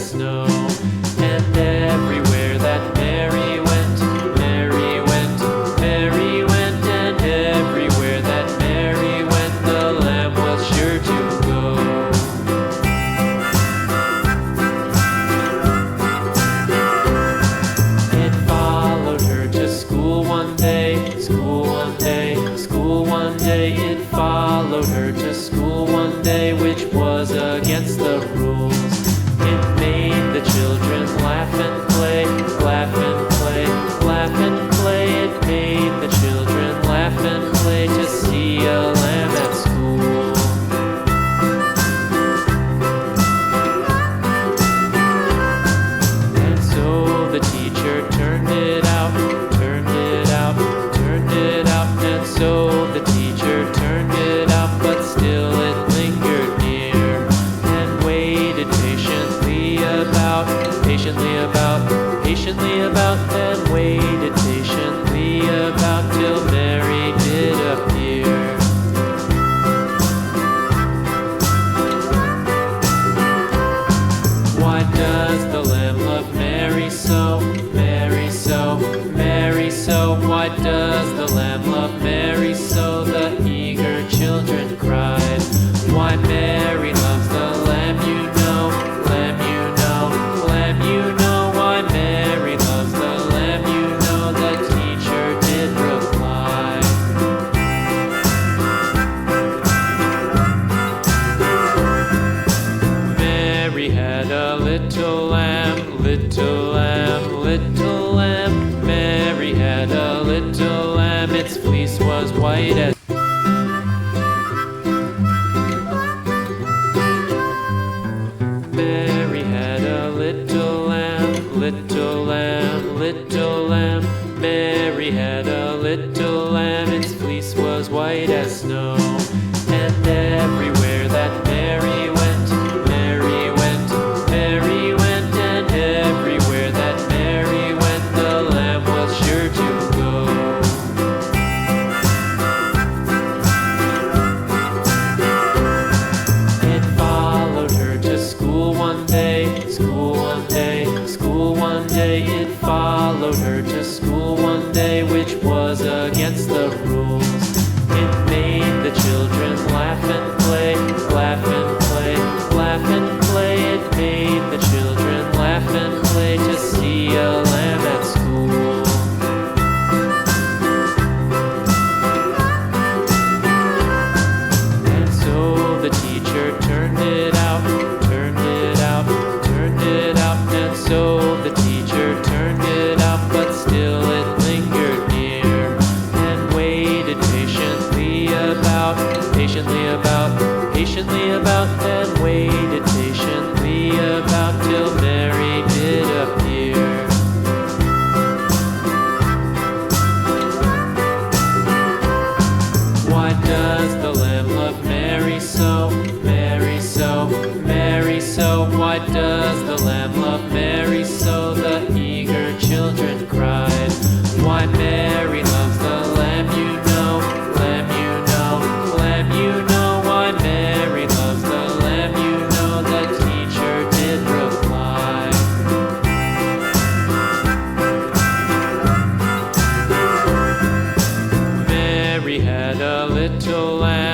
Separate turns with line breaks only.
as snow. And everywhere that Mary went, Mary went, Mary went, and everywhere that Mary went, the lamb was sure to go. It followed her to school one day, school one day, school one day. It followed her to school one day, which was against the rules. It made the children laugh and play, laugh and play, laugh and play. It made the children laugh and play to see a lamb at school. And so the teacher turned it out, turned it out, turned it out. And so the teacher turned it out, but still it lingered near and waited patiently about, patiently about, patiently about, and waited patiently about till Mary did appear. Why does the lamb love Mary so, Mary so, Mary so? Why does the lamb love Mary so? The eager children cried. Why Mary loves the lamb, you know, lamb, you know, lamb, you know. Why Mary loves the lamb, you know, the teacher did reply. Mary had a little lamb, little lamb, little lamb. Mary had a little lamb, its fleece was white as Mary had a little lamb, little lamb, little lamb. Mary had a little lamb, its fleece was white as snow. And everywhere that Mary went, Mary went, Mary went, and everywhere that Mary went, the lamb was sure to go. It followed her to school one day, school one day, school one day. It followed her to school one day, which was against the rules. It made the children laugh and play, laugh and play, laugh and play. It made the children laugh and play to see a lamb at school. And so the teacher turned it out, turned it out, turned it out. And so the teacher turned it out, but still it lingered near and waited patiently about, patiently about, patiently about, and waited patiently about till Mary did appear. Why does the lamb love Mary so, Mary so, Mary so? Why does the lamb love Mary so? The eager children cried. Why Mary loves the lamb, you know, lamb, you know, lamb, you know. Why Mary loves the lamb, you know, the teacher did reply. Mary had a little lamb,